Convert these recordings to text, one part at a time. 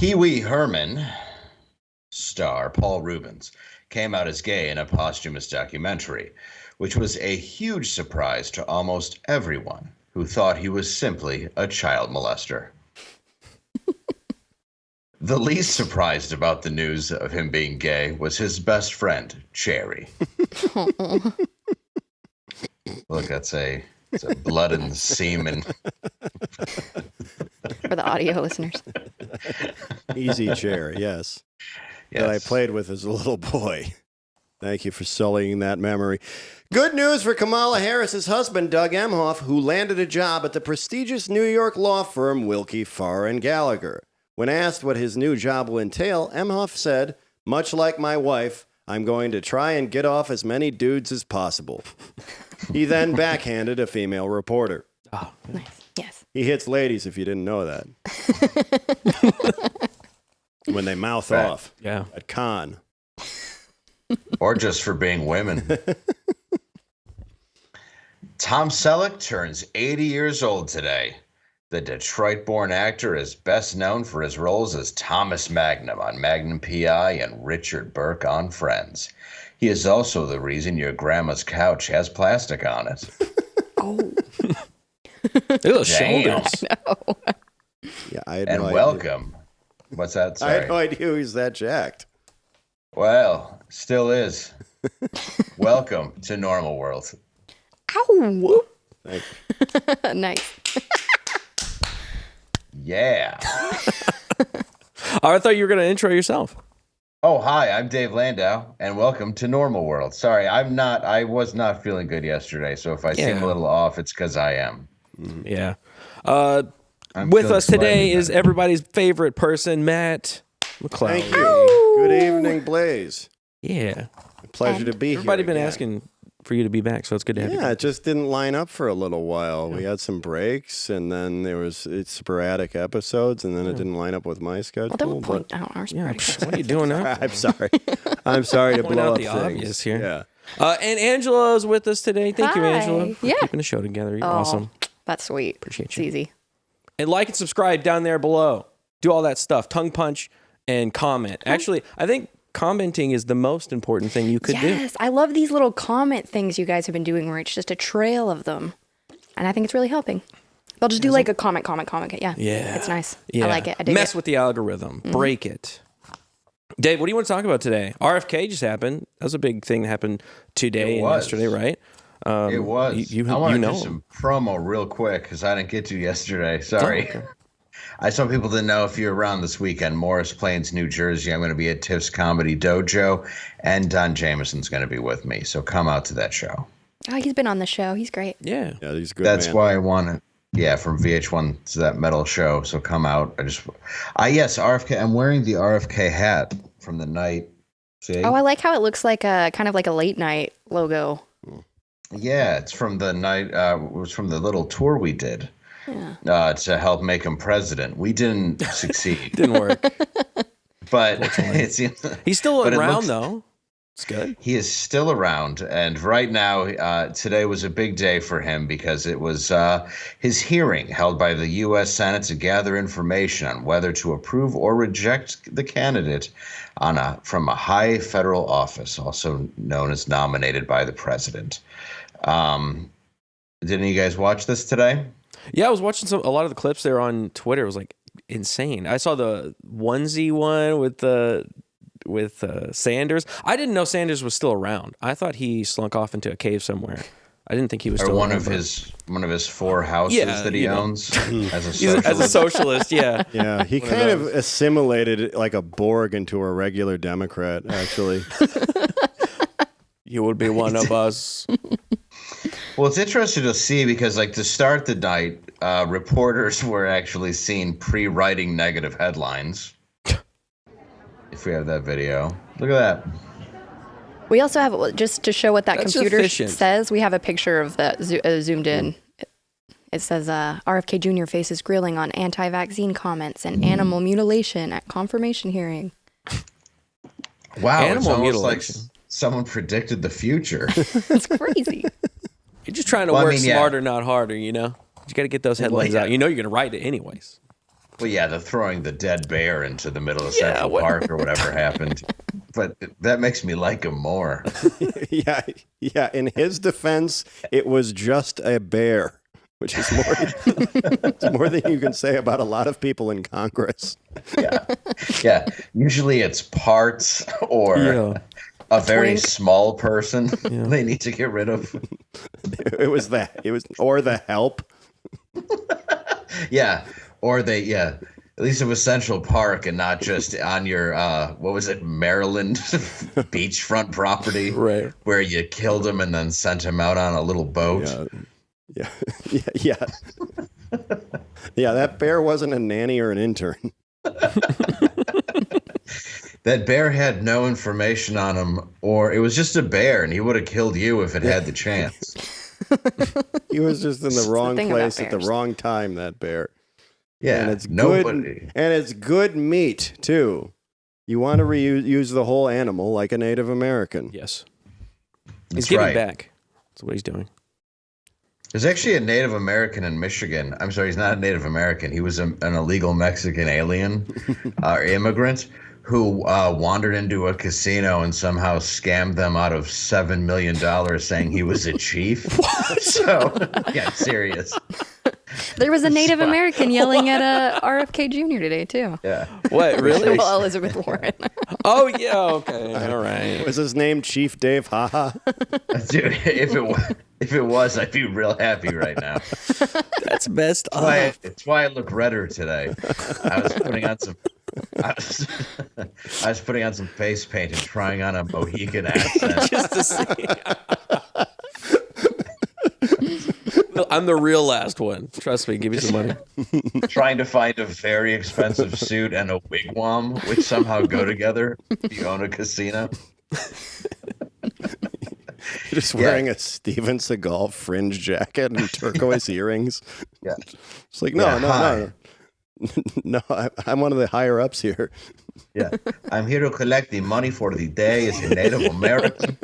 Pee Wee Herman star Paul Reubens came out as gay in a posthumous documentary, which was a huge surprise to almost everyone who thought he was simply a child molester. The least surprised about the news of him being gay was his best friend, Cherry. Look, it's a blood and semen. For the audio listeners. Easy Chair, yes. That I played with as a little boy. Thank you for sullying that memory. Good news for Kamala Harris's husband, Doug Emhoff, who landed a job at the prestigious New York law firm Wilkie, Farr & Gallagher. When asked what his new job will entail, Emhoff said, "Much like my wife, I'm going to try and get off as many dudes as possible." He then backhanded a female reporter. Oh, nice. Yes. He hits ladies, if you didn't know that. When they mouth off. Yeah. At con. Or just for being women. Tom Selleck turns 80 years old today. The Detroit-born actor is best known for his roles as Thomas Magnum on Magnum P.I. and Richard Burke on Friends. He is also the reason your grandma's couch has plastic on it. Oh. Look at those shoulders. Yeah, I had and no welcome. Idea. What's that? Sorry. I had no idea he's that jacked. Well, still is. Welcome to Normal World. Ow! Thank you. Nice. Yeah. I thought you were going to intro yourself. Oh, hi, I'm Dave Landau, and welcome to Normal World. Sorry, I was not feeling good yesterday, so if I seem a little off, it's because I am. Yeah. With us today is everybody's favorite person, Matt McClowry. Thank you. Good evening, Blaze. Yeah. Pleasure to be here. Everybody been asking for you to be back, so it's good to have you. Yeah, it just didn't line up for a little while. Yeah. We had some breaks, and then there was sporadic episodes, and then it didn't line up with my schedule. Well, don't point out our sporadic episodes. What are you doing now? I'm sorry. I'm sorry to blow up the things. obvious here. Yeah. And Angela's with us today. Thank you, Angela, for Yeah. keeping the show together. You're awesome. That's sweet. Appreciate you. It's easy. And like and subscribe down there below. Do all that stuff. Tongue punch and comment. Actually, I think commenting is the most important thing you could do. Yes, I love these little comment things you guys have been doing where it's just a trail of them. And I think it's really helping. They'll just do like a comment. Yeah. Yeah. It's nice. Yeah. I like it. I dig Mess it. with the algorithm. Break it. Dave, what do you want to talk about today? RFK just happened. That was a big thing that happened today and yesterday, right? It was. I want to do some promo real quick because I didn't get to yesterday. Sorry. Oh, okay. I just want people to know if you're around this weekend, Morris Plains, New Jersey, I'm going to be at Tiff's Comedy Dojo, and Don Jameson's going to be with me. So come out to that show. Oh, he's been on the show. He's great. Yeah. Yeah, he's good. That's man. why I want it. Yeah, from VH1 to that metal show. So come out. Yes, RFK. I'm wearing the RFK hat from the night. See? Oh, I like how it looks like a kind of like a late night logo. Yeah, it's from the night. It was from the little tour we did. Yeah. To help make him president. We didn't succeed. Didn't work. But it seems he's still around, though. It's good. He is still around. And right now, today was a big day for him because it was his hearing held by the U.S. Senate to gather information on whether to approve or reject the candidate from a high federal office, also known as nominated by the president. Didn't you guys watch this today? Yeah, I was watching a lot of the clips there on Twitter. It was like insane. I saw the onesie one with Sanders. I didn't know Sanders was still around. I thought he slunk off into a cave somewhere. I didn't think he was still one around. Of his 4 houses that he owns as a socialist. As a socialist, yeah. Yeah, he kind of assimilated like a Borg into a regular Democrat, actually. You would be one of us. Well, it's interesting to see because, to start the night, reporters were actually seen pre-writing negative headlines. If we have that video. Look at that. We also have, just to show what that That's computer efficient. says, we have a picture of that zoomed in. It says RFK Jr. faces grilling on anti-vaccine comments and animal mutilation at confirmation hearing. Wow, Animal it's almost mutilation. like someone predicted the future. It's crazy. You're just trying to work smarter, not harder, you know? You got to get those headlines out. You know you're going to write it anyways. Well, yeah, the throwing the dead bear into the middle of Central Park or whatever happened. But that makes me like him more. Yeah. In his defense, it was just a bear, which is more than you can say about a lot of people in Congress. Yeah. Usually it's parts or a very small person they need to get rid of. It was or the help. Yeah. Or at least it was Central Park and not just on your, what was it, Maryland beachfront property, right? Where you killed him and then sent him out on a little boat. Yeah. Yeah, that bear wasn't a nanny or an intern. That bear had no information on him, or it was just a bear, and he would have killed you if it had the chance. He was just in the wrong place at the bears. wrong time, that bear. Yeah, and it's good meat too. You want to use the whole animal like a Native American. Yes, he's giving back. That's what he's doing. There's actually a Native American in Michigan. I'm sorry, he's not a Native American. He was an illegal Mexican alien or immigrant who wandered into a casino and somehow scammed them out of $7 million saying he was a chief. What? So, yeah, serious. There was a Native American yelling at RFK Jr. today, too. Yeah. What, really? Well, Elizabeth Warren. Oh, yeah, okay. All right. Was his name Chief Dave Haha? Dude, if it was, I'd be real happy right now. That's best. It's why I look redder today. I was putting on some face paint and trying on a Mohican accent. Just to see. I'm the real last one. Trust me. Give me some money. Trying to find a very expensive suit and a wigwam, which somehow go together if you own a casino. Just wearing a Steven Seagal fringe jacket and turquoise earrings. Yeah. It's like, no. No, I'm one of the higher ups here. Yeah. I'm here to collect the money for the day as a Native American.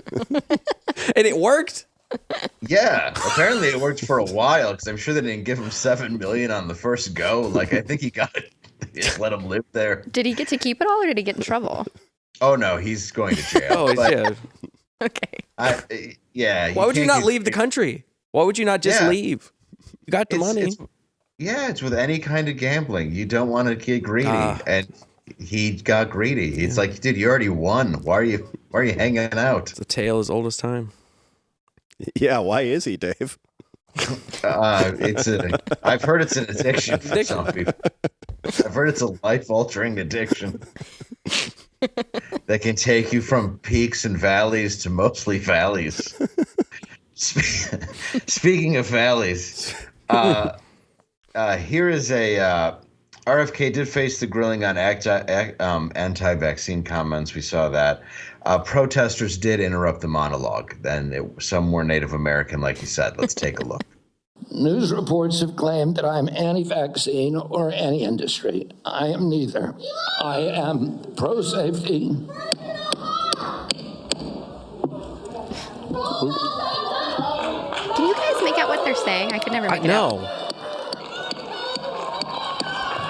And it worked? Yeah. Apparently it worked for a while because I'm sure they didn't give him $7 million on the first go. Like, I think he got it. They just let him live there. Did he get to keep it all or did he get in trouble? Oh, no. He's going to jail. Oh, yeah. Okay. Yeah. Why would you not leave the country? Why would you not just leave? You got the money. It's with any kind of gambling. You don't want to get greedy. And he got greedy. It's like, dude, you already won. Why are you hanging out? It's a tale as old as time. Yeah, why is he, Dave? I've heard it's an addiction for some people. I've heard it's a life-altering addiction that can take you from peaks and valleys to mostly valleys. Speaking of valleys, here is a RFK did face the grilling on anti-vaccine comments. We saw that. Protesters did interrupt the monologue. Then some were Native American, like you said. Let's take a look. News reports have claimed that I'm anti-vaccine or anti-industry. I am neither. I am pro-safety. Can you guys make out what they're saying? I could never make it out. No.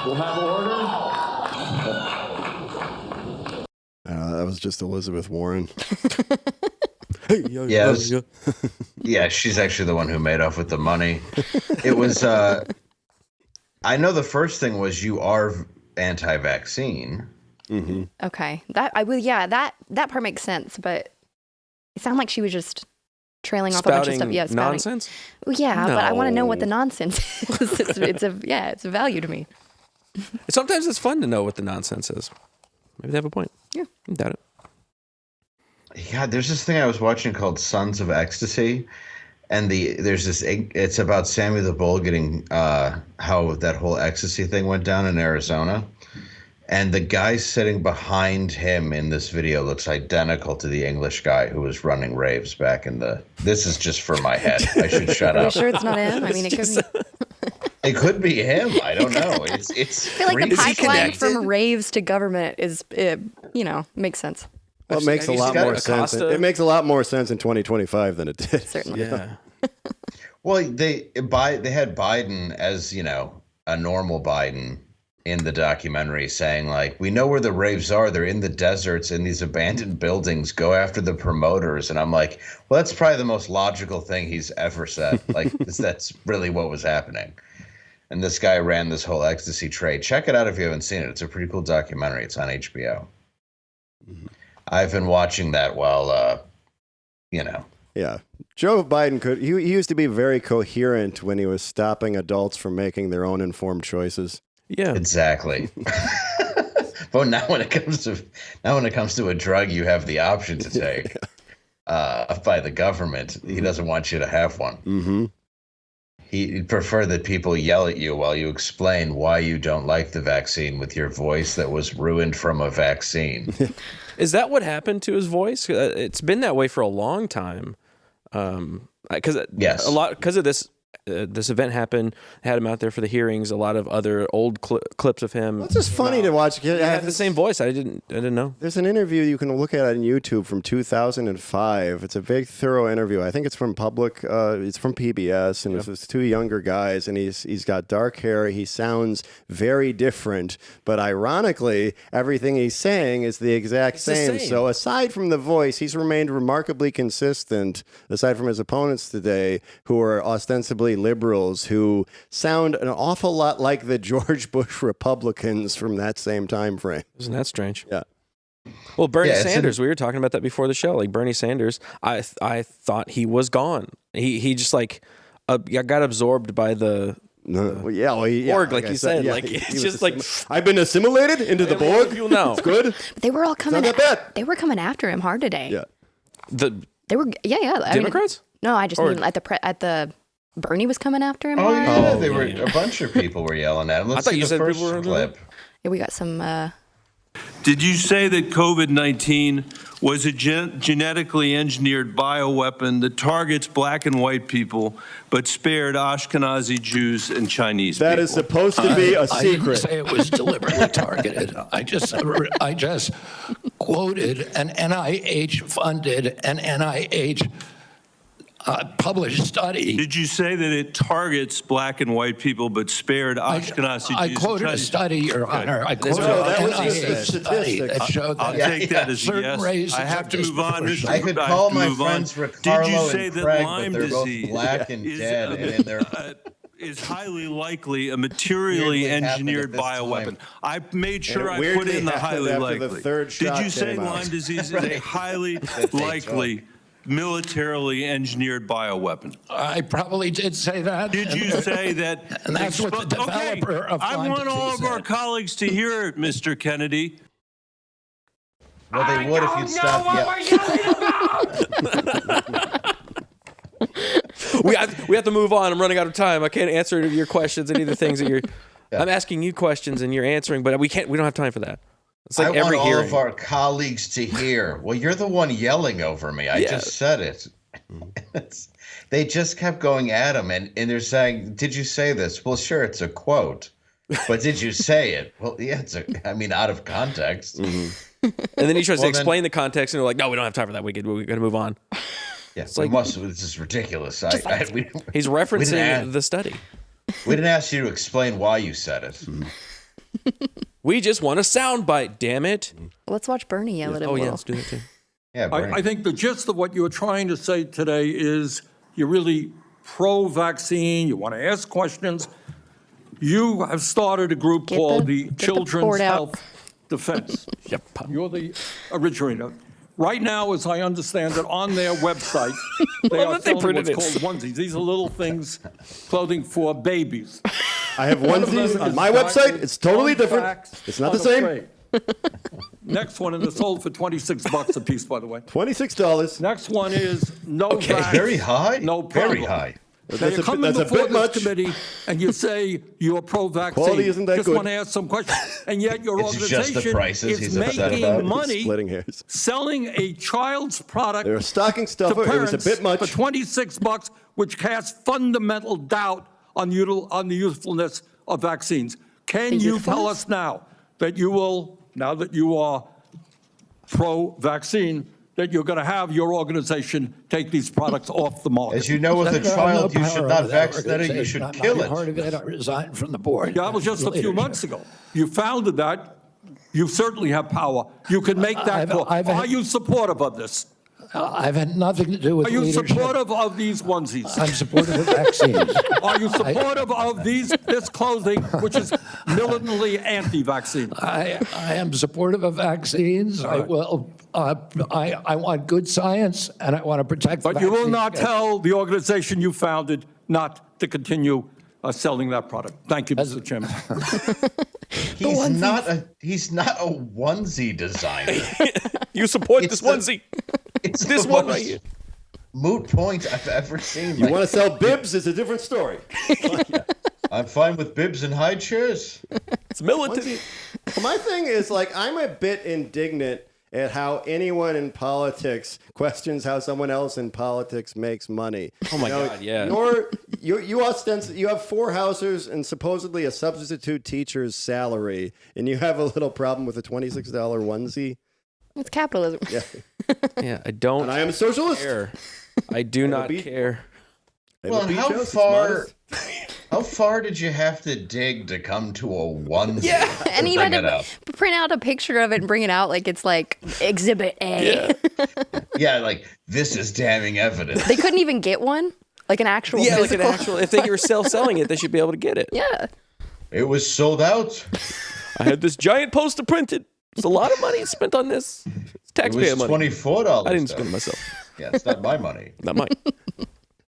We'll have order. That was just Elizabeth Warren. Yeah, she's actually the one who made off with the money. It was, I know the first thing was you are anti-vaccine. Mm-hmm. Okay. That part makes sense, but it sounded like she was just trailing off a bunch of stuff. Yeah, spouting nonsense? Well, yeah, No. but I want to know what the nonsense is. It's a value to me. Sometimes it's fun to know what the nonsense is. Maybe they have a point. Yeah. I doubt it. Yeah, there's this thing I was watching called Sons of Ecstasy, and it's about Sammy the Bull getting how that whole ecstasy thing went down in Arizona, and the guy sitting behind him in this video looks identical to the English guy who was running raves back in the. This is just for my head. I should shut Are you up. sure it's not him? I mean, it could be. It could be him. I don't know. It's. I feel like the pipeline from raves to government makes sense. Well, it makes a lot more sense. It makes a lot more sense in 2025 than it did. Certainly. Yeah. Well, they had Biden as a normal Biden in the documentary saying, like, we know where the raves are. They're in the deserts, in these abandoned buildings. Go after the promoters. And I'm like, well, that's probably the most logical thing he's ever said. Like, that's really what was happening. And this guy ran this whole ecstasy trade. Check it out if you haven't seen it. It's a pretty cool documentary. It's on HBO. Mm-hmm. I've been watching that while, Yeah. Joe Biden he used to be very coherent when he was stopping adults from making their own informed choices. Yeah. Exactly. But now when it comes to a drug you have the option to take by the government, he doesn't want you to have one. Mm-hmm. He'd prefer that people yell at you while you explain why you don't like the vaccine with your voice that was ruined from a vaccine. Is that what happened to his voice? It's been that way for a long time. Yes. Because of this event happened, had him out there for the hearings. A lot of other old clips of him. It's just funny to watch. He had the same voice. I didn't know. There's an interview you can look at on YouTube from 2005. It's a big, thorough interview. I think it's from it's from PBS, and it's two younger guys, and he's got dark hair. He sounds very different, but ironically, everything he's saying is the exact same. So aside from the voice, he's remained remarkably consistent. Aside from his opponents today, who are ostensibly liberals who sound an awful lot like the George Bush Republicans from that same time frame. Isn't that strange? Yeah. Well, Bernie Sanders, we were talking about that before the show. Like Bernie Sanders, I thought he was gone. He just got absorbed by the Borg, like you said. Yeah, it's just like I've been assimilated into the Borg. You know, it's good. But they were all coming. They were coming after him hard today. Yeah. They were. Yeah. Democrats? No, I just mean at the. Bernie was coming after him. Oh yeah, they were. A bunch of people were yelling at him. Let's see the first clip. Yeah, we got some. Did you say that COVID-19 was a genetically engineered bioweapon that targets black and white people, but spared Ashkenazi Jews and Chinese people? That is supposed to be a secret. I didn't say it was deliberately targeted. I just quoted an NIH-funded and NIH published study. Did you say that it targets black and white people but spared Ashkenazi Jews? I quoted a study, Your Honor. I quoted an NIH study that showed that I'll take that as a yes. I have to move on. I could call my friends Ricardo Did you say and that Craig, Lyme but they're disease both black and dead, and in their is highly likely a materially engineered bioweapon. I made sure I put in the highly likely. Did you say Lyme disease is a highly likely militarily engineered bioweapon? I probably did say that. Did you say that? And that's what the developer of Lyme I want all of disease our said. colleagues to hear it, Mr. Kennedy. well, they would if you'd stop we have to move on. I'm running out of time. I can't answer your questions and either things that you're. I'm asking you questions and you're answering, but we don't have time for that. It's like I every want all hearing. of our colleagues to hear. Well, you're the one yelling over me. I just said it. They just kept going at him, and they're saying, "Did you say this?" Well, sure, it's a quote, but did you say it? Well, yeah, out of context. Mm-hmm. And then he tries to explain the context, and they're like, "No, we don't have time for that. We're going to move on." Yeah, this is ridiculous. He's referencing the study. We didn't ask you to explain why you said it. We just want a soundbite, damn it. Let's watch Bernie yell at him. Oh, yeah, let's do that too. Yeah, I think the gist of what you're trying to say today is you're really pro-vaccine, you want to ask questions. You have started a group called the Children's Health Defense. Yep. You're the originator. Right now, as I understand it, on their website, they are selling what's called onesies. These are little things, clothing for babies. I have onesies on my website. It's totally different. It's not the same. Next one, and they're sold for $26 a piece, by the way. $26. Next one is no vax, very high. no problem. Very high. They come in before this committee, and you say you're pro-vaccine. Quality isn't that just good. want to ask some questions, and yet your It's just the organization prices is he's upset about. making money Splitting hairs. selling a child's product They're a stocking to stuffer. It parents was a bit much. for $26, which casts fundamental doubt on the usefulness of vaccines. Can you tell us now that you will, now that you are pro-vaccine, that you're going to have your organization take these products off the market. As you know, with a child, you should not vaccinate it, you should kill it. Part of it, I resigned from the board. That was just a few months ago. You founded that. You certainly have power. You can make that call. Are you supportive of this? I've had nothing to do with leadership. Are you supportive of these onesies? I'm supportive of vaccines. Are you supportive of this clothing, which is militantly anti-vaccine? I am supportive of vaccines. I will. I want good science, and I want to protect. But you will not tell the organization you founded not to continue selling that product. Thank you, Mr. Chairman. He's not a onesie designer. You support this onesie. It's this the one most right here. moot point I've ever seen. You want to sell bibs? It's a different story. I'm fine with bibs and high chairs. It's militant. Well, my thing is, like, I'm a bit indignant at how anyone in politics questions how someone else in politics makes money. Oh my God, yeah. You have 4 houses and supposedly a substitute teacher's salary, and you have a little problem with a $26 onesie. It's capitalism. Yeah. Yeah, I don't. And I am a socialist. Care. I do not care. Well, how far did you have to dig to come to a onesie? Yeah, and you had to print out a picture of it and bring it out like it's like Exhibit A. Yeah, like this is damning evidence. They couldn't even get one, like an actual. Yeah, physical. like an actual. If they were selling it, they should be able to get it. Yeah. It was sold out. I had this giant poster printed. It's a lot of money spent on this. It's taxpayer money. $24. I didn't spend it myself. Yeah, it's not my money. Not mine.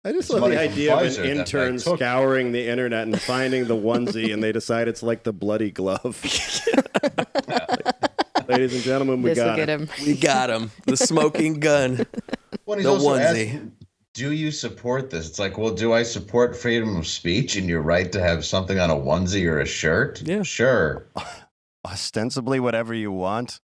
I just love the idea of an intern scouring the internet and finding the onesie, and they decide it's like the bloody glove. Ladies and gentlemen, we got him. We got him. The smoking gun. Well, he's also asked, do you support this? It's like, well, do I support freedom of speech and your right to have something on a onesie or a shirt? Yeah. Sure. Ostensibly whatever you want.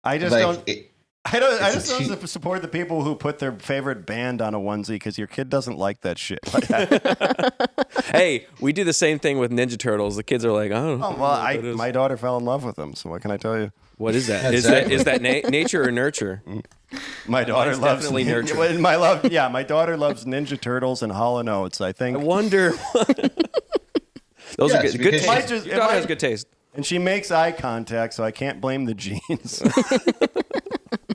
I just don't support the people who put their favorite band on a onesie because your kid doesn't like that shit. Hey, we do the same thing with Ninja Turtles. The kids are like, oh. Well, my daughter fell in love with them, so what can I tell you? What is that? Is that nature or nurture? My daughter loves definitely nurture. My daughter loves Ninja Turtles and Hall & Oates. I think. I wonder. Those are good taste. Your daughter has good taste. And she makes eye contact, so I can't blame the genes.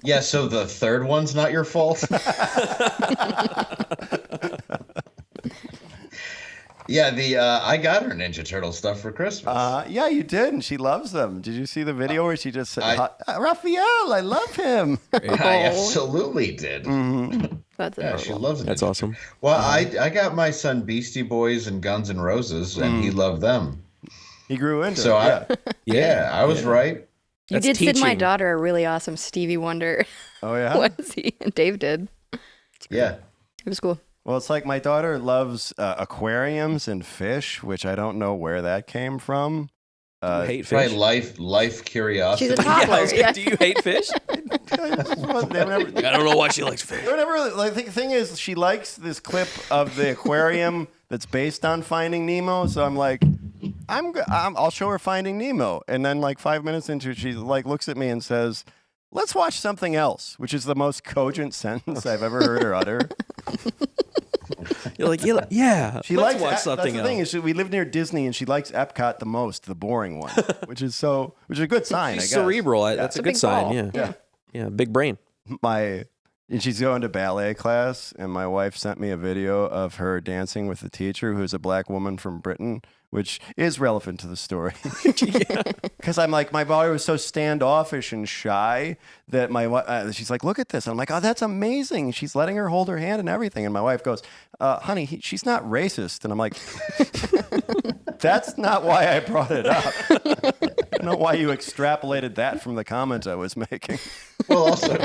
Yeah, so the third one's not your fault? Yeah, I got her Ninja Turtle stuff for Christmas. Yeah, you did, and she loves them. Did you see the video where she just said, Raphael, I love him? I absolutely did. Mm-hmm. That's she loves it. That's awesome. Well, I got my son Beastie Boys and Guns N' Roses, and he loved them. He grew into so it. I was right. You did send my daughter a really awesome Stevie Wonder. Oh, yeah? onesie. Dave did. Yeah. It was cool. Well, it's like my daughter loves aquariums and fish, which I don't know where that came from. You hate fish? Life curiosity. She's a toddler. Do you hate fish? I don't know why she likes fish. The thing is, she likes this clip of the aquarium that's based on Finding Nemo. So I'm like, I'll show her Finding Nemo. And then like 5 minutes into it, she like looks at me and says, let's watch something else, which is the most cogent sentence I've ever heard her utter. You're like, yeah. She likes watch something else. That's the thing is, we live near Disney, and she likes Epcot the most, the boring one, which is a good sign. She's I guess. Cerebral. That's a good sign. Ball. Yeah. Big brain. And she's going to ballet class, and my wife sent me a video of her dancing with the teacher, who's a black woman from Britain, which is relevant to the story. Because I'm like, my daughter was so standoffish and shy that she's like, look at this. And I'm like, oh, that's amazing. She's letting her hold her hand and everything. And my wife goes, honey, she's not racist. And I'm like, that's not why I brought it up. I don't know why you extrapolated that from the comment I was making. Well, also,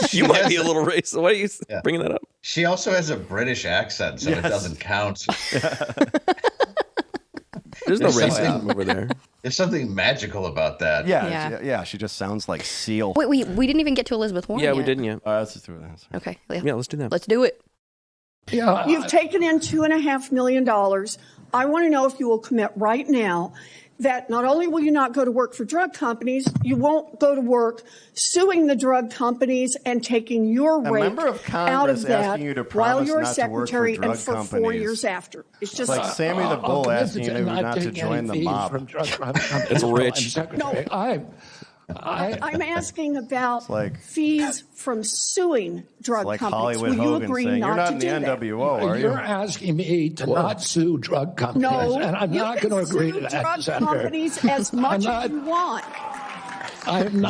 you might be a little racist. Why are you bringing that up? She also has a British accent, so it doesn't count. There's no racism over there. There's something magical about that. Yeah. She just sounds like Seal. Wait, we didn't even get to Elizabeth Warren. Yeah, we didn't yet. Let's just do it. Okay. Yeah, let's do that. Let's do it. Yeah. You've taken in $2.5 million. I want to know if you will commit right now that not only will you not go to work for drug companies, you won't go to work suing the drug companies and taking your rate out of that while you're a secretary and for 4 years after. It's just like Sammy the Bull asking you not to join the mob. It's rich. No, I'm asking about fees from suing drug like companies. Hollywood Will you Hogan agree saying, not "You're not to in do the that?" NWO, are you?" You're asking me to not sue drug companies, and I'm not going to agree to that, drug Senator. companies as much as you want.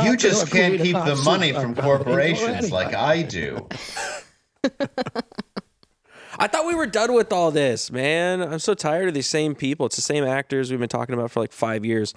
You just can't keep the money from corporations like I do. I thought we were done with all this, man. I'm so tired of these same people. It's the same actors we've been talking about for like 5 years.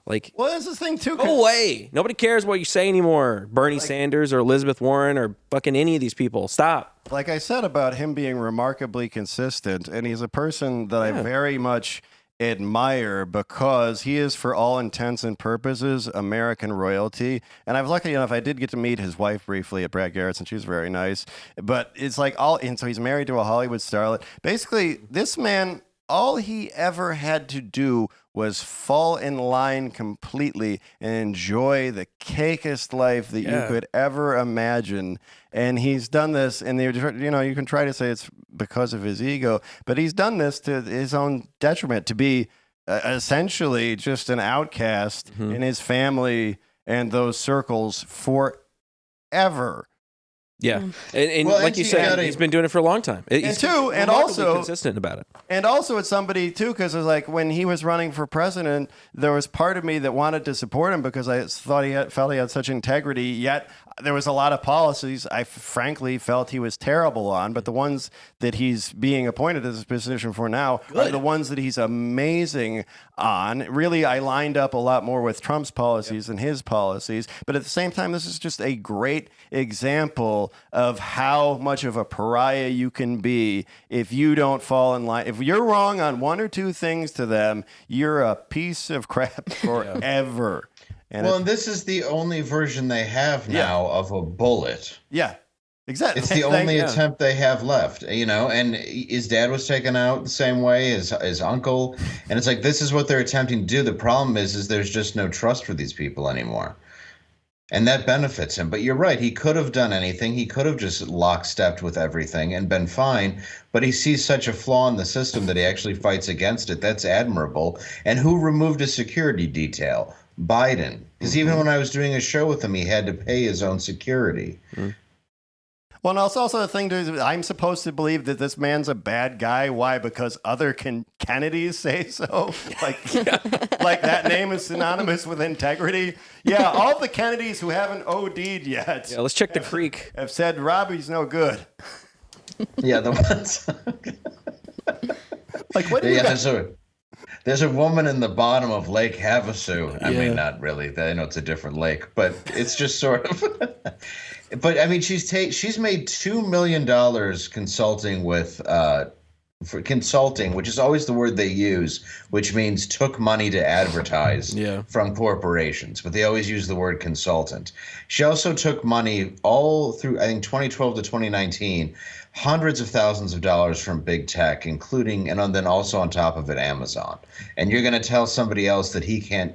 Like, well, that's the thing too. Go away. Nobody cares what you say anymore. Bernie Sanders or Elizabeth Warren or fucking any of these people. Stop. Like I said about him being remarkably consistent, and he's a person that I very much admire because he is, for all intents and purposes, American royalty. And I was lucky enough, I did get to meet his wife briefly at Black Garrett, and she was very nice. But it's like and so he's married to a Hollywood starlet. Basically, this man, all he ever had to do was fall in line completely and enjoy the cakeest life that you could ever imagine. And he's done this, and you can try to say it's because of his ego, but he's done this to his own detriment, to be essentially just an outcast in his family and those circles forever. Yeah, and like you said, he's been doing it for a long time. And also consistent about it. And also, it's somebody too, because it's like when he was running for president, there was part of me that wanted to support him because I thought felt he had such integrity. Yet there was a lot of policies I frankly felt he was terrible on. But the ones that he's being appointed to this position for now are the ones that he's amazing on. Really, I lined up a lot more with Trump's policies than his policies. But at the same time, this is just a great example of how much of a pariah you can be if you don't fall in line. If you're wrong on one or two things to them, you're a piece of crap forever. And this is the only version they have now of a bullet. Yeah, exactly. It's the only attempt they have left, and his dad was taken out the same way as his uncle. And it's like, this is what they're attempting to do. The problem is there's just no trust for these people anymore. And that benefits him. But you're right. He could have done anything. He could have just lockstepped with everything and been fine. But he sees such a flaw in the system that he actually fights against it. That's admirable. And who removed a security detail? Biden. Because even when I was doing a show with him, he had to pay his own security. Well, and also the thing too, I'm supposed to believe that this man's a bad guy. Why? Because other Kennedys say so. Like that name is synonymous with integrity. Yeah, all the Kennedys who haven't OD'd yet. Yeah, let's check the creek. Have said Robbie's no good. Yeah, the ones. Like what? There's a woman in the bottom of Lake Havasu. I mean, not really. I know it's a different lake, but it's just sort of. But I mean, she's made $2 million consulting for consulting, which is always the word they use, which means took money to advertise from corporations, but they always use the word consultant. She also took money all through, I think, 2012 to 2019, hundreds of thousands of dollars from big tech, including, and then also on top of it, Amazon. And you're going to tell somebody else that he can't,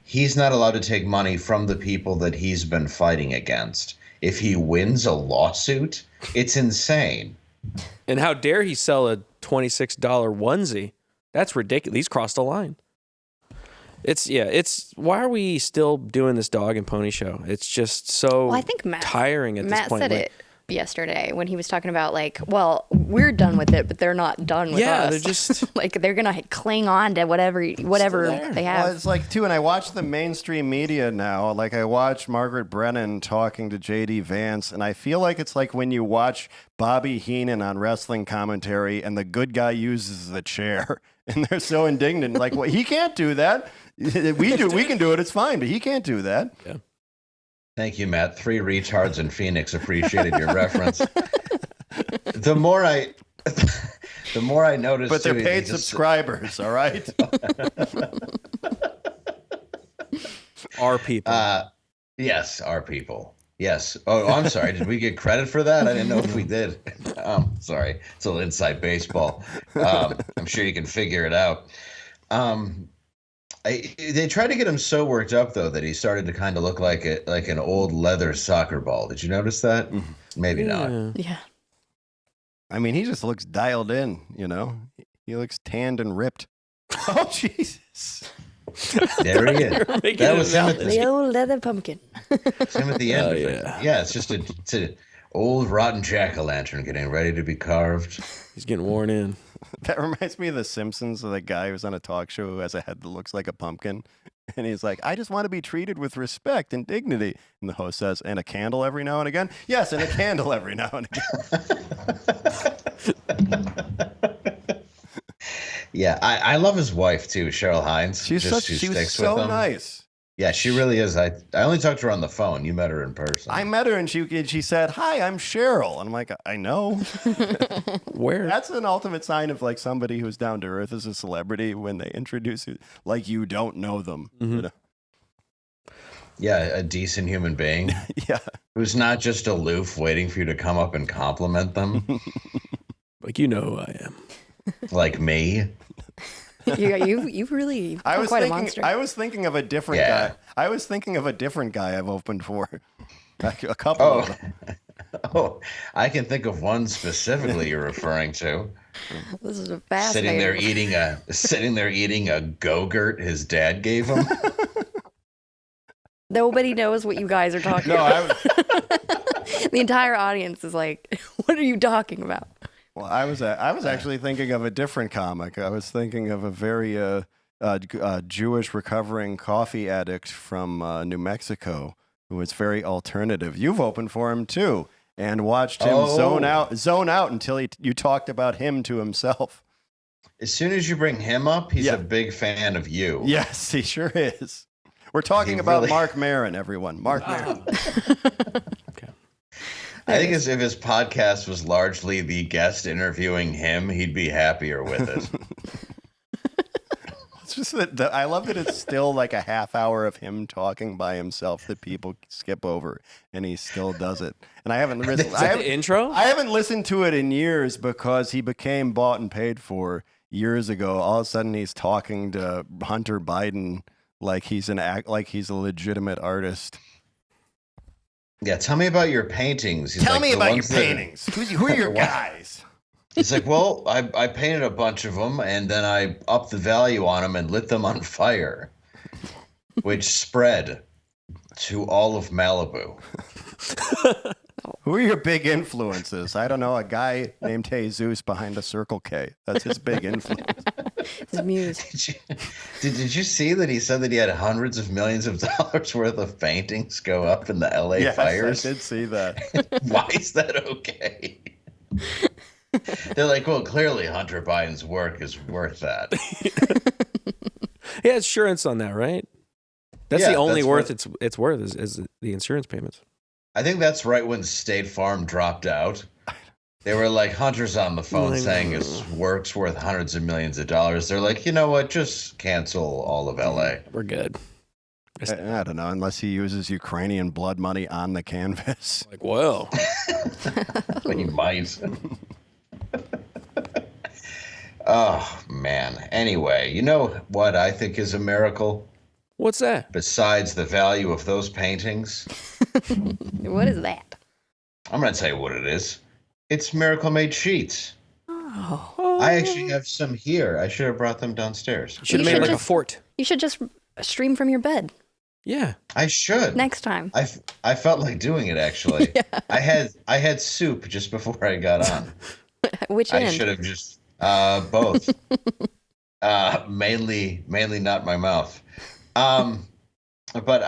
he's not allowed to take money from the people that he's been fighting against. If he wins a lawsuit, it's insane. And how dare he sell a $26 onesie? That's ridiculous. He's crossed the line. It's why are we still doing this dog and pony show? It's just so tiring at this point. Matt said it yesterday when he was talking about we're done with it, but they're not done with us. Yeah, they're just they're gonna cling on to whatever they have. Well, it's like too, and I watch the mainstream media now. Like I watch Margaret Brennan talking to J.D. Vance, and I feel like it's like when you watch Bobby Heenan on wrestling commentary, and the good guy uses the chair, and they're so indignant. Like, well, he can't do that. We can do it. It's fine, but he can't do that. Yeah. Thank you, Matt. 3 retards in Phoenix appreciated your reference. The more I notice, but they're paid subscribers. All right. Our people. Yes, our people. Yes. Oh, I'm sorry. Did we get credit for that? I didn't know if we did. Sorry. It's a little inside baseball. I'm sure you can figure it out. They tried to get him so worked up though that he started to kind of look like an old leather soccer ball. Did you notice that? Maybe not. Yeah. I mean, he just looks dialed in. You know, he looks tanned and ripped. Oh Jesus! There he is. That was him at the old leather pumpkin. It's him at the end. It's just it's an old rotten jack-o'-lantern getting ready to be carved. He's getting worn in. That reminds me of The Simpsons, of the guy who's on a talk show who has a head that looks like a pumpkin. And he's like, I just want to be treated with respect and dignity. And the host says, and a candle every now and again? Yes, and a candle every now and again. Yeah, I love his wife, too, Cheryl Hines. She was so nice. Yeah, she really is. I only talked to her on the phone. You met her in person. I met her, and she said, hi, I'm Cheryl. And I'm like, I know. Where? That's an ultimate sign of like somebody who's down to earth as a celebrity when they introduce you like you don't know them. Mm-hmm. You know? Yeah, a decent human being. Yeah. Who's not just aloof waiting for you to come up and compliment them. Like, you know who I am. Like me. You've really quite a monster. I was thinking of a different guy. I was thinking of a different guy I've opened for. A couple of them. Oh, I can think of one specifically you're referring to. This is a fascinating. Sitting there eating a Go-Gurt his dad gave him. Nobody knows what you guys are talking about. The entire audience is like, what are you talking about? Well, I was actually thinking of a different comic. I was thinking of a very Jewish recovering coffee addict from New Mexico who was very alternative. You've opened for him too, and watched him zone out until you talked about him to himself. As soon as you bring him up, he's a big fan of you. Yes, he sure is. We're talking about Mark Maron, everyone. Mark Maron. I think if his podcast was largely the guest interviewing him, he'd be happier with it. It's just that I love that it's still like a half hour of him talking by himself that people skip over, and he still does it. And I haven't listened. The intro? I haven't listened to it in years because he became bought and paid for years ago. All of a sudden, he's talking to Hunter Biden like he's a legitimate artist. Yeah, tell me about your paintings. Tell me about your paintings. Who are your guys? He's like, well, I painted a bunch of them, and then I upped the value on them and lit them on fire, which spread to all of Malibu. Who are your big influences? I don't know. A guy named Jesus behind a Circle K. That's his big influence. His muse. Did you see that he said that he had hundreds of millions of dollars worth of paintings go up in the LA fires? I did see that. Why is that okay? They're like, well, clearly Hunter Biden's work is worth that. He has insurance on that, right? That's the only worth it's worth is the insurance payments. I think that's right when State Farm dropped out. They were like, Hunter's on the phone saying his work's worth hundreds of millions of dollars. They're like, you know what? Just cancel all of LA. We're good. I don't know, unless he uses Ukrainian blood money on the canvas. Like, whoa. He might. Oh, man. Anyway, you know what I think is a miracle? What's that? Besides the value of those paintings? What is that? I'm going to tell you what it is. It's Miracle Made sheets. Oh. I actually have some here. I should have brought them downstairs. You should have made like a fort. You should just stream from your bed. Yeah. I should. Next time. I felt like doing it, actually. Yeah. I had soup just before I got on. Which end? I should have just both. Mainly not my mouth. But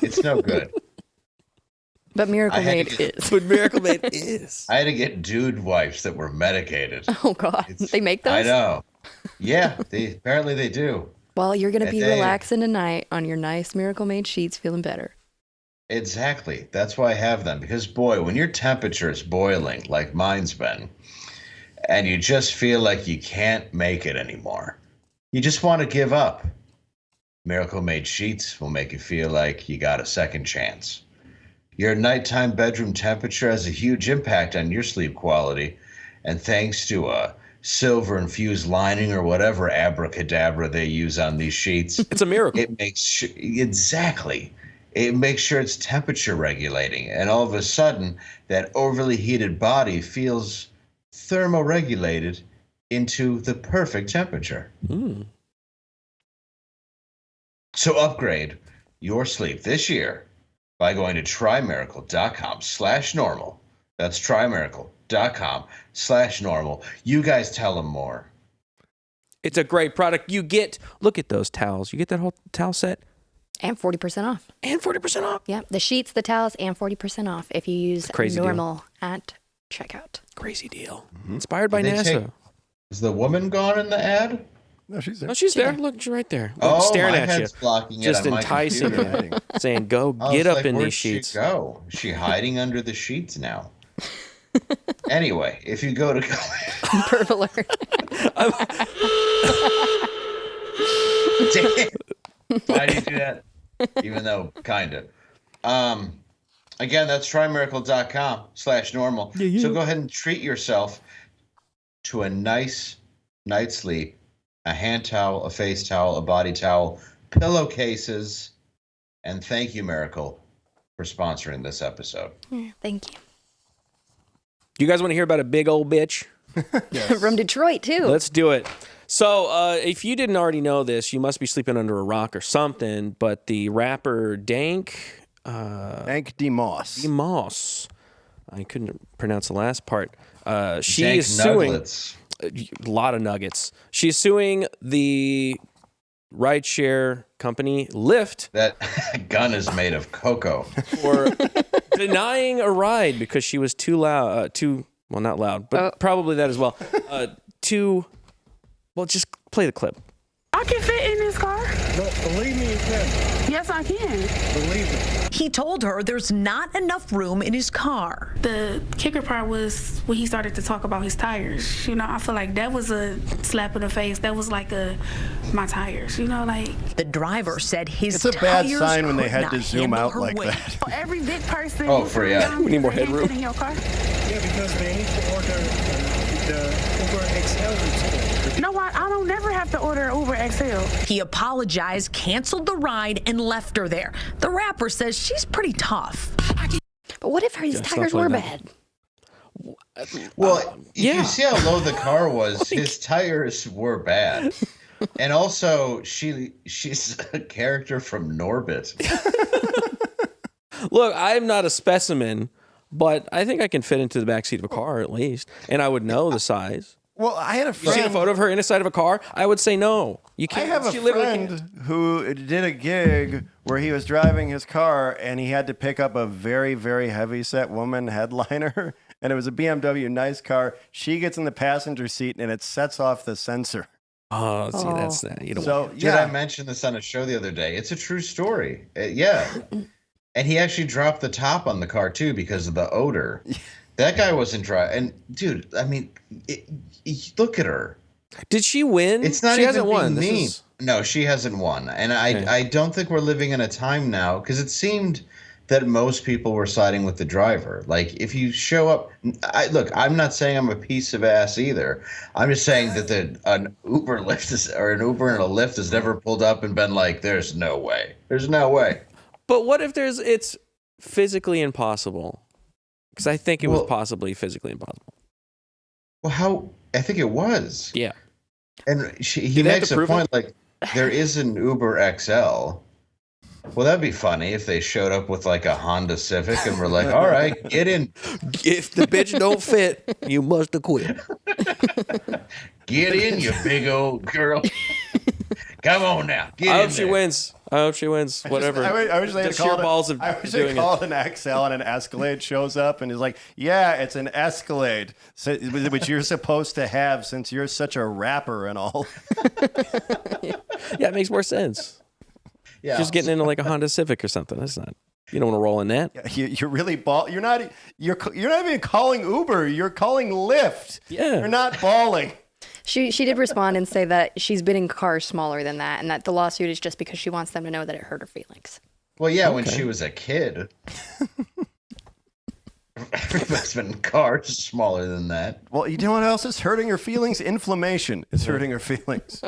it's no good. But Miracle Made is. But Miracle Made is. I had to get dude wipes that were medicated. Oh, God. They make those? I know. Yeah, apparently they do. Well, you're going to be relaxing tonight on your nice Miracle Made sheets, feeling better. Exactly. That's why I have them. Because, boy, when your temperature is boiling, like mine's been, and you just feel like you can't make it anymore, you just want to give up. Miracle Made sheets will make you feel like you got a second chance. Your nighttime bedroom temperature has a huge impact on your sleep quality, and thanks to a silver infused lining or whatever abracadabra they use on these sheets. It's a miracle. It makes exactly. It makes sure it's temperature regulating, and all of a sudden, that overly heated body feels thermoregulated into the perfect temperature. So upgrade your sleep this year by going to trymiracle.com/normal. That's trymiracle.com/normal. You guys tell them more. It's a great product. Look at those towels. You get that whole towel set. And 40% off. And 40% off. Yeah, the sheets, the towels, and 40% off if you use normal at checkout. Crazy deal. Inspired by NASA. Is the woman gone in the ad? No, she's there. No, she's there. Look, she's right there. Staring at you. Just enticing you. Saying, go get up in these sheets. Go. Is she hiding under the sheets now? Anyway, if you go to... Perv alert. Why do you do that? Even though, kind of. Again, that's trymiracle.com/normal. So go ahead and treat yourself to a nice night's sleep, a hand towel, a face towel, a body towel, pillowcases, and thank you, Miracle, for sponsoring this episode. Thank you. You guys want to hear about a big old bitch? Yes. From Detroit, too. Let's do it. So, if you didn't already know this, you must be sleeping under a rock or something, but the rapper Dank DeMoss. I couldn't pronounce the last part. She Dank is suing nuggets. A lot of nuggets. She's suing the rideshare company Lyft. That gun is made of cocoa. For denying a ride because she was too loud, well, not loud, but probably that as well. Well, just play the clip. I can fit in this car. Believe me, you can. Yes, I can. Believe me. He told her there's not enough room in his car. The kicker part was when he started to talk about his tires. You know, I feel like that was a slap in the face. That was like my tires, you know, like. The driver said his tires. It's a bad sign when they had to zoom out like weight. that. For every big person. We need more headroom. In your car. Yeah, because they need to order the Uber XL. No, I don't never have to order Uber XL. He apologized, canceled the ride, and left her there. The rapper says she's pretty tough. But what if his tires were bad? Well, you see how low the car was, his tires were bad. And also, she's a character from Norbit. Look, I'm not a specimen, but I think I can fit into the backseat of a car at least, and I would know the size. Well, I had a friend. You see a photo of her inside of a car? I would say no. You can't. I have a friend who did a gig where he was driving his car and he had to pick up a very, very heavy-set woman headliner, and it was a BMW nice car. She gets in the passenger seat and it sets off the sensor. Oh, see, that's that. You don't so, did I mention this on a show the other day? It's a true story. Yeah. And he actually dropped the top on the car, too, because of the odor. That guy wasn't driving. And, dude, I mean, look at her. Did she win? It's not she even hasn't won. Mean. No, she hasn't won. And I don't think we're living in a time now, because it seemed that most people were siding with the driver. Like, if you show up... Look, I'm not saying I'm a piece of ass either. I'm just saying that an Uber and a Lyft has never pulled up and been like, there's no way. There's no way. But what if it's physically impossible? Because I think it was possibly physically impossible. Well, I think it was. Yeah. And he makes a point like, there is an Uber XL. Well, that'd be funny if they showed up with like a Honda Civic and were like, all right, get in. If the bitch don't fit, you must have quit. Get in, you big old girl. Come on now. I hope she wins. Whatever. I wish they called it an XL and an Escalade shows up and is like, yeah, it's an Escalade, which you're supposed to have since you're such a rapper and all. Yeah, it makes more sense. Yeah, just getting into like a Honda Civic or something. That's not. You don't want to roll in that. Yeah, you're really You're not even calling Uber. You're calling Lyft. Yeah. You're not balling. She did respond and say that she's been in cars smaller than that, and that the lawsuit is just because she wants them to know that it hurt her feelings. Well, yeah, when she was a kid. Investment in cars is smaller than that. Well, you know what else is hurting her feelings? Inflammation is hurting her feelings.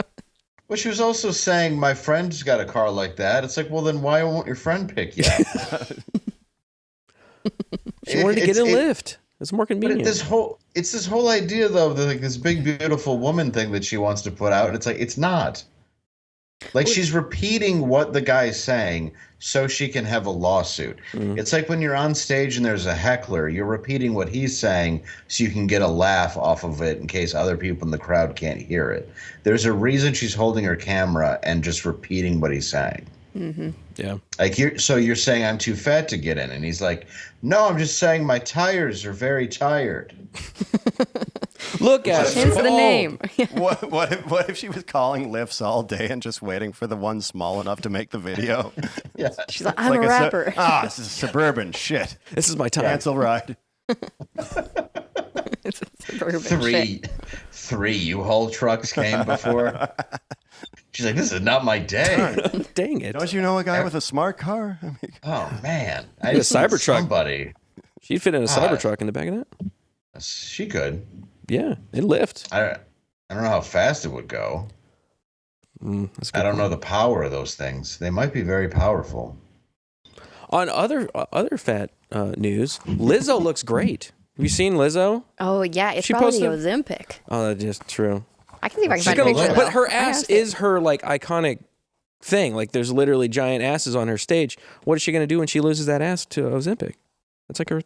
Well, she was also saying, my friend's got a car like that. It's like, well, then why won't your friend pick you up? She wanted to get a lift. It's more convenient. But it's this whole idea, though, that like this big, beautiful woman thing that she wants to put out. And it's like, it's not. Like, she's repeating what the guy's saying so she can have a lawsuit. It's like when you're on stage and there's a heckler, you're repeating what he's saying so you can get a laugh off of it in case other people in the crowd can't hear it. There's a reason she's holding her camera and just repeating what he's saying. Yeah. Like, you're saying I'm too fat to get in. And he's like, no, I'm just saying my tires are very tired. Look at it. Hence the name. What if she was calling lifts all day and just waiting for the one small enough to make the video? Yeah. She's like, I'm a rapper. This is Suburban. Shit. This is my time. Cancel ride. It's a Suburban shit. Three U-Haul trucks came before. She's like, this is not my day. Dang it. Don't you know a guy with a smart car? I mean, oh, man. I need a Cybertruck. Somebody. She'd fit in a Cybertruck in the back of that. She could. Yeah, it'd lift. I don't know how fast it would go. I don't know the power of those things. They might be very powerful. On other fat news, Lizzo looks great. Have you seen Lizzo? Oh, yeah. It's probably Ozempic. Oh, that's just true. I can see if I can find a picture. But her ass is her like iconic thing. Like there's literally giant asses on her stage. What is she going to do when she loses that ass to Ozempic? That's like her.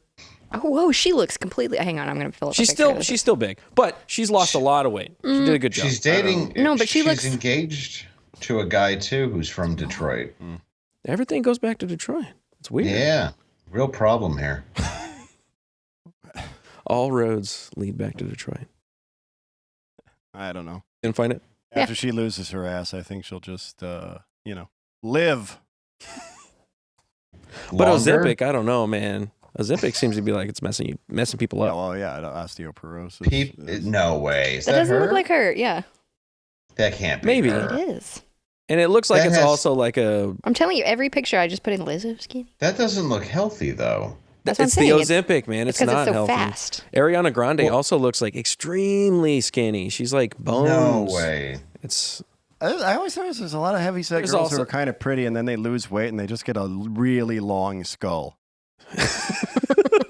Oh, whoa, she looks completely. Hang on, I'm going to fill up. She's still big, but she's lost a lot of weight. She did a good job. She's dating. No, but she's engaged to a guy too who's from Detroit. Everything goes back to Detroit. It's weird. Yeah, real problem here. All roads lead back to Detroit. I don't know. Didn't find it? After she loses her ass, I think she'll just, live. But Ozempic, I don't know, man. Ozempic seems to be like it's messing people up. Yeah, well, yeah, osteoporosis. No way. Is that doesn't look like her. Yeah. That can't be. Maybe her. It is. And it looks like it's also like a. I'm telling you, every picture I just put in Lizzo skinny. That doesn't look healthy, though. That's what it's I'm the saying. Ozempic, man. It's because not it's so healthy. fast. Ariana Grande also looks like extremely skinny. She's like bones. No way. I always notice there's a lot of heavyset girls who are kind of pretty, and then they lose weight, and they just get a really long skull.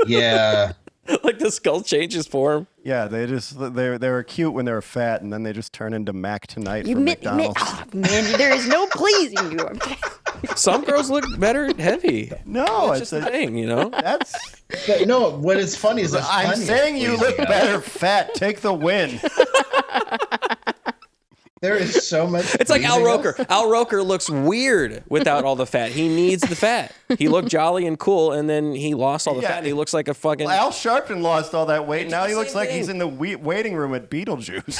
Yeah. Like the skull changes form. Yeah, they were cute when they were fat, and then they just turn into Mac Tonight from McDonald's. Man, there is no pleasing you. Some girls look better heavy. No, it's just a thing, you know. No. What is funny is I'm saying you look better fat. Take the win. There is so much. It's like Al Roker. Al Roker looks weird without all the fat. He needs the fat. He looked jolly and cool, and then he lost all the fat. And he looks like a fucking. Well, Al Sharpton lost all that weight. Now he looks like he's in the waiting room at Beetlejuice.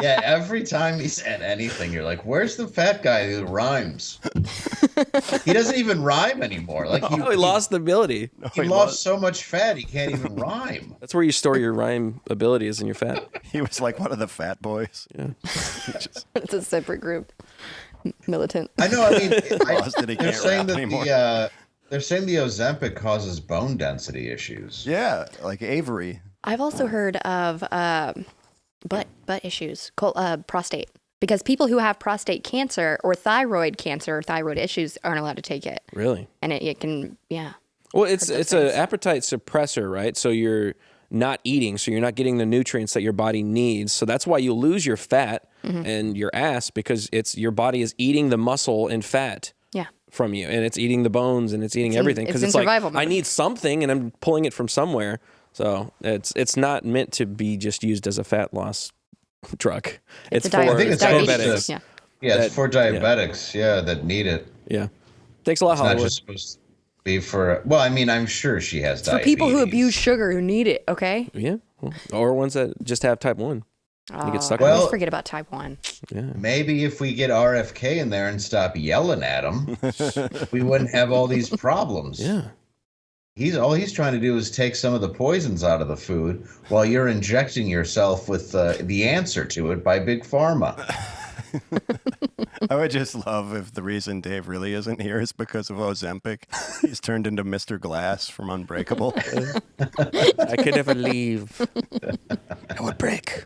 Yeah, every time he said anything, you're like, "Where's the fat guy who rhymes?" He doesn't even rhyme anymore. Like he lost the ability. He lost so much fat, he can't even rhyme. That's where you store your rhyme ability, is in your fat. He was like one of the fat boys. Yeah, it's a separate group. Militant. I know. I mean, they're saying that they're saying the Ozempic causes bone density issues. Yeah, like Avery. I've also heard of butt issues, prostate. Because people who have prostate cancer or thyroid cancer or thyroid issues aren't allowed to take it. Really? And it can, yeah. Well, it's an appetite suppressor, right? So you're not eating, so you're not getting the nutrients that your body needs. So that's why you lose your fat and your ass, because your body is eating the muscle and fat from you, and it's eating the bones and it's eating everything, because it's like I need something and I'm pulling it from somewhere. So it's not meant to be just used as a fat loss drug. It's for diabetics. It's for diabetics. Yeah, that need it. Yeah, thanks a lot, Hollywood. Not just supposed to be for. Well, I mean, I'm sure she has diabetes. For people who abuse sugar who need it. Okay. Yeah, or ones that just have type 1. You get stuck. I always forget about type 1. Yeah. Maybe if we get RFK in there and stop yelling at him, we wouldn't have all these problems. Yeah. All he's trying to do is take some of the poisons out of the food while you're injecting yourself with the answer to it by Big Pharma. I would just love if the reason Dave really isn't here is because of Ozempic. He's turned into Mr. Glass from Unbreakable. I could never leave. I would break.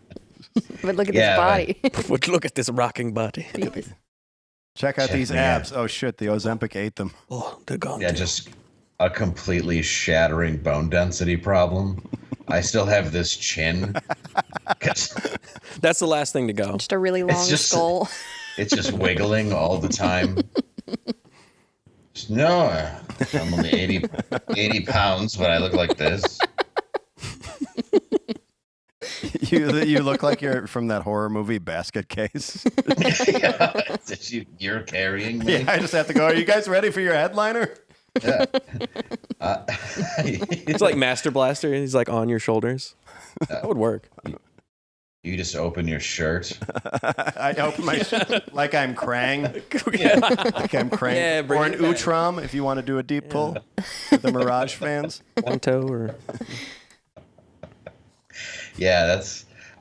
But look at this body. But look at this rocking body. Check out these abs. Oh, shit. The Ozempic ate them. Oh, they're gone. Yeah, just a completely shattering bone density problem. I still have this chin. That's the last thing to go. Just a really long skull. It's just wiggling all the time. No, I'm only 80 pounds, but I look like this. You look like you're from that horror movie Basket Case. Yeah, you're carrying me. Yeah, I just have to go. Are you guys ready for your headliner? Yeah. It's like Master Blaster. He's like on your shoulders. That would work. You just open your shirt. I open my shirt like I'm Krang. Like I'm Krang. Yeah, or an Utram if you want to do a deep pull for the Mirage fans. One toe or... Yeah,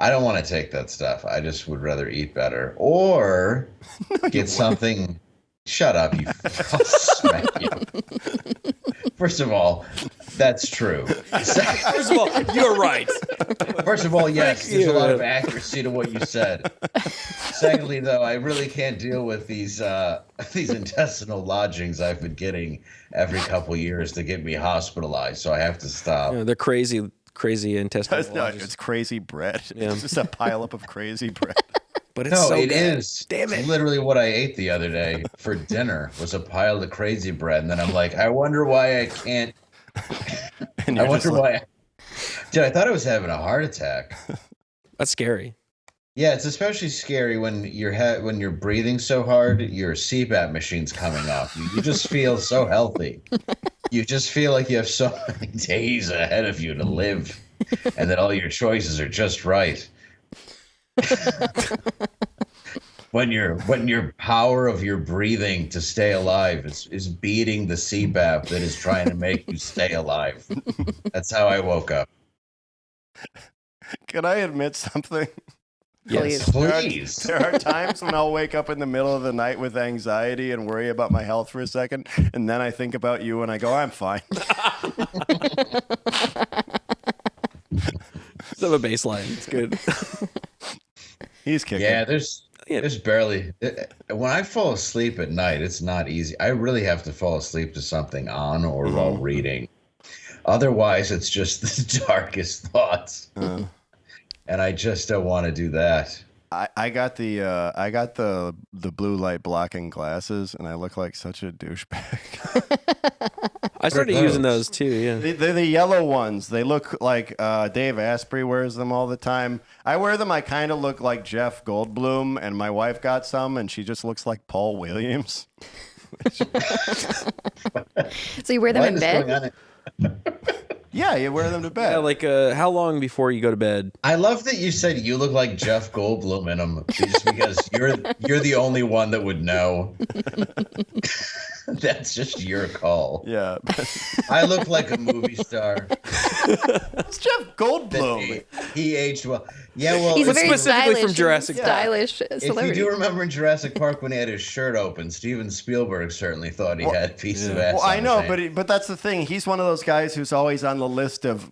I don't want to take that stuff. I just would rather eat better. Or get something... Shut up, you. I'll smack you. First of all, that's true. First of all, you're right. First of all, yes, there's a lot of accuracy to what you said. Secondly, though, I really can't deal with these intestinal lodgings I've been getting every couple years to get me hospitalized, so I have to stop. Yeah, they're crazy intestinal lodgings. It's crazy bread. Yeah. It's just a pileup of crazy bread. But it's so it good. is. Damn it. It's literally what I ate the other day for dinner was a pile of crazy bread. And then I'm like, I wonder why I can't. I wonder why. Dude, I thought I was having a heart attack. That's scary. Yeah, it's especially scary when you're breathing so hard, your CPAP machine's coming off you. You just feel so healthy. You just feel like you have so many days ahead of you to live and that all your choices are just right. when your power of your breathing to stay alive is beating the CPAP that is trying to make you stay alive. That's how I woke up. Can I admit something? Yes, please. There are times when I'll wake up in the middle of the night with anxiety and worry about my health for a second, and then I think about you and I go, I'm fine. Just have a baseline. It's good. He's kicking. Yeah, there's barely. When I fall asleep at night, it's not easy. I really have to fall asleep to something on or while reading. Otherwise, it's just the darkest thoughts. And I just don't want to do that. I got the blue light blocking glasses, and I look like such a douchebag. I started using those too. Yeah, they're the yellow ones. They look like Dave Asprey wears them all the time. I wear them. I kind of look like Jeff Goldblum, and my wife got some, and she just looks like Paul Williams. So you wear them in bed? Yeah, you wear them to bed. Yeah, like how long before you go to bed? I love that you said you look like Jeff Goldblum in them, just because you're the only one that would know. That's just your call. Yeah. I look like a movie star. It's Jeff Goldblum. He aged well. Yeah, well, he's very specifically stylish, from Jurassic Park. Stylish celebrity. If you do remember in Jurassic Park when he had his shirt open, Steven Spielberg certainly thought he had a piece of ass. Well, I know, but that's the thing. He's one of those guys who's always on the list of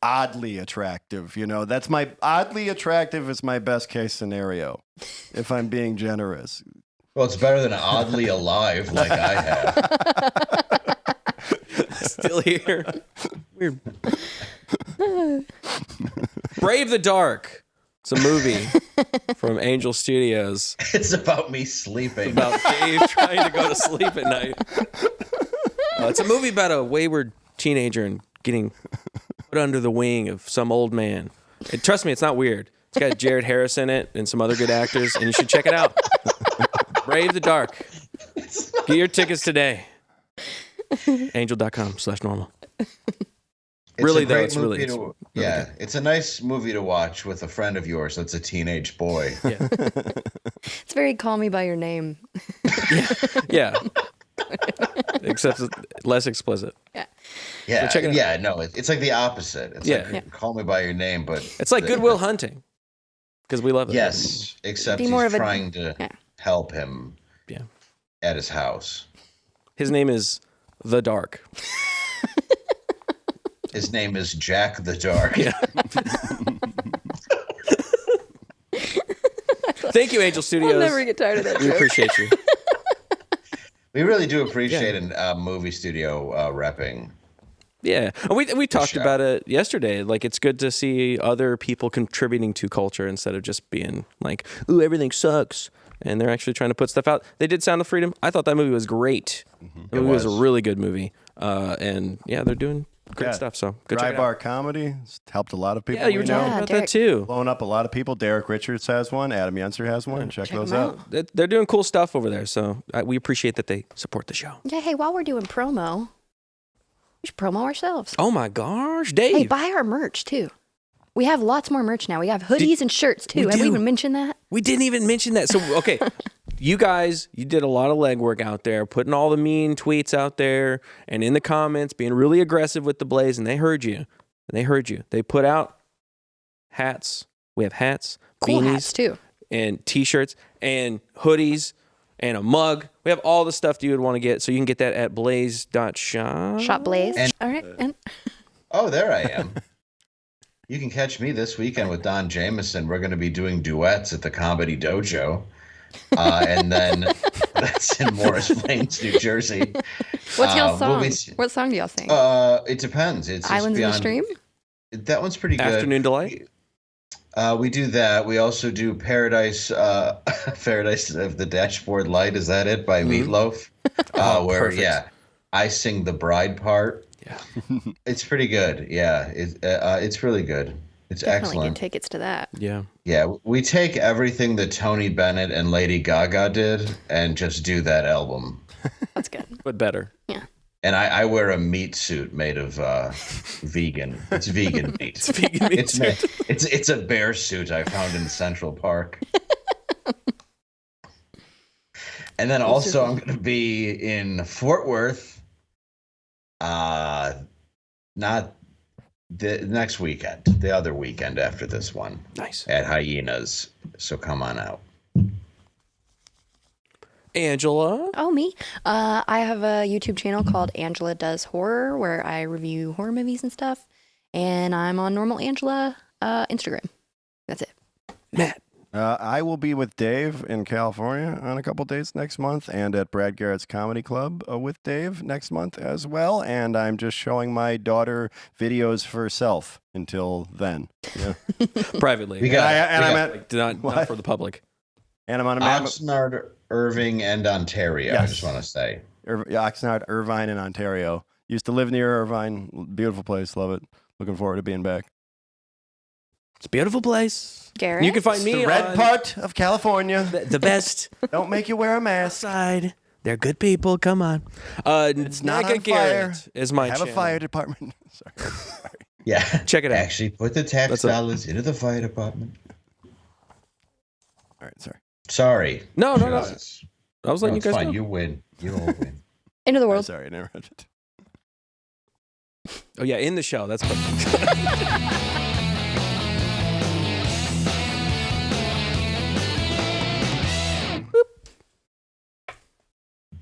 oddly attractive. You know, that's my oddly attractive is my best case scenario, if I'm being generous. Well, it's better than oddly alive like I have. Still here. Weird. Brave the Dark. It's a movie from Angel Studios. It's about me sleeping. It's about Dave trying to go to sleep at night. It's a movie about a wayward teenager and getting put under the wing of some old man. Trust me, it's not weird. It's got Jared Harris in it and some other good actors, and you should check it out. Brave the Dark. Get your tickets today. Angel.com/normal. Really, though, it's really yeah, it's a nice movie to watch with a friend of yours that's a teenage boy. Yeah. It's very Call Me By Your Name. Yeah. Except it's less explicit. Yeah. Yeah. So check it out. Yeah. No, it's like the opposite. It's like Call Me By Your Name, but it's like Good Will Hunting. because we love it. Yes, except he's trying to help him at his house. His name is The Dark. His name is Jack the Dark. Yeah. Thank you, Angel Studios. I'll never get tired of that We joke. appreciate you. We really do appreciate a movie studio repping. Yeah, and we talked about it yesterday. Like, it's good to see other people contributing to culture instead of just being like, "Ooh, everything sucks," and they're actually trying to put stuff out. They did Sound of Freedom. I thought that movie was great. The movie was a really good movie, and they're doing great stuff. So go Dry check it Bar out. Comedy. It's helped a lot of people. Yeah, you were talking about that too. Blowing up a lot of people. Derek Richards has one. Adam Yenser has one. Check those out. They're doing cool stuff over there. So we appreciate that they support the show. Yeah, hey, while we're doing promo, we should promo ourselves. Oh my gosh, Dave. Hey, buy our merch too. We have lots more merch now. We have hoodies and shirts too. Have we even mentioned that? We didn't even mention that. So, okay, you guys, you did a lot of legwork out there, putting all the mean tweets out there and in the comments, being really aggressive with the Blaze, and they heard you. They put out hats. We have hats, Cool beanies, hats too, and T-shirts and hoodies and a mug. We have all the stuff that you would want to get. So you can get that at blaze.shop. Shop Blaze. All right. Oh, there I am. You can catch me this weekend with Don Jameson. We're going to be doing duets at the Comedy Dojo. And then that's in Morris Plains, New Jersey. What's y'all's song? What song do y'all sing? It depends. It's Islands in the Stream? That one's pretty good. Afternoon Delight? We do that. We also do Paradise Paradise of the Dashboard Light. Is that it? By Meatloaf. Where, perfect. I sing the bride part. Yeah. It's pretty good. Yeah. It's really good. It's Definitely excellent. get tickets to that. Yeah. Yeah. We take everything that Tony Bennett and Lady Gaga did and just do that album. That's good. But better. Yeah. And I wear a meat suit made of vegan. It's vegan meat. It's vegan meat suit. It's a bear suit I found in Central Park. And then also I'm going to be in Fort Worth. Not the next weekend, the other weekend after this one. Nice. At Hyenas. So come on out. Angela? Oh, me. I have a YouTube channel called Angela Does Horror where I review horror movies and stuff. And I'm on Normal Angela Instagram. That's it. Matt? I will be with Dave in California on a couple dates next month and at Brad Garrett's Comedy Club with Dave next month as well. And I'm just showing my daughter videos for herself until then. Yeah. Privately. Not for the public. And I'm on Oxnard, Irving, and Ontario. Yes. I just want to say. Oxnard, Irvine, and Ontario. Used to live near Irvine. Beautiful place. Love it. Looking forward to being back. It's a beautiful place. Garrett? You can find me the red part of California. The best. Don't make you wear a mask. Outside. They're good people. Come on. It's not on Garrett fire. Is my have channel. A fire department. Sorry. Yeah. Check it out. Actually, put the tax dollars into the fire department. All right. Sorry. Sorry. No. I was letting you guys fine. know. You win. You all win. Into the world. Sorry, I never heard it. Oh, yeah, in the show. That's perfect.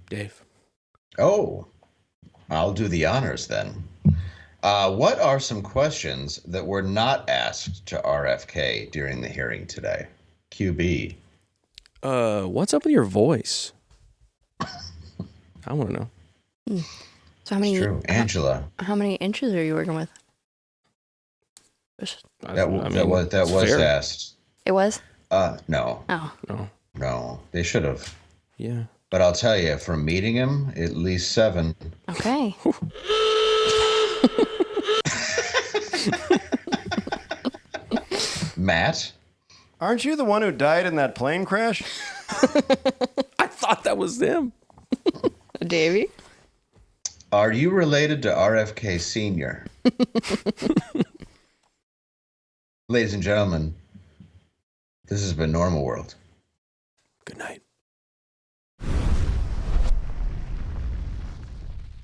Dave. Oh, I'll do the honors then. What are some questions that were not asked to RFK during the hearing today? QB. What's up with your voice? I want to know. So how many? It's true. Angela. How many inches are you working with? That was fair. asked. It was? No. Oh. No. They should have. Yeah. But I'll tell you, from meeting him, at least 7. Okay. Matt? Aren't you the one who died in that plane crash? I thought that was them. Davey? Are you related to RFK Sr.? Ladies and gentlemen, this has been Normal World. Good night.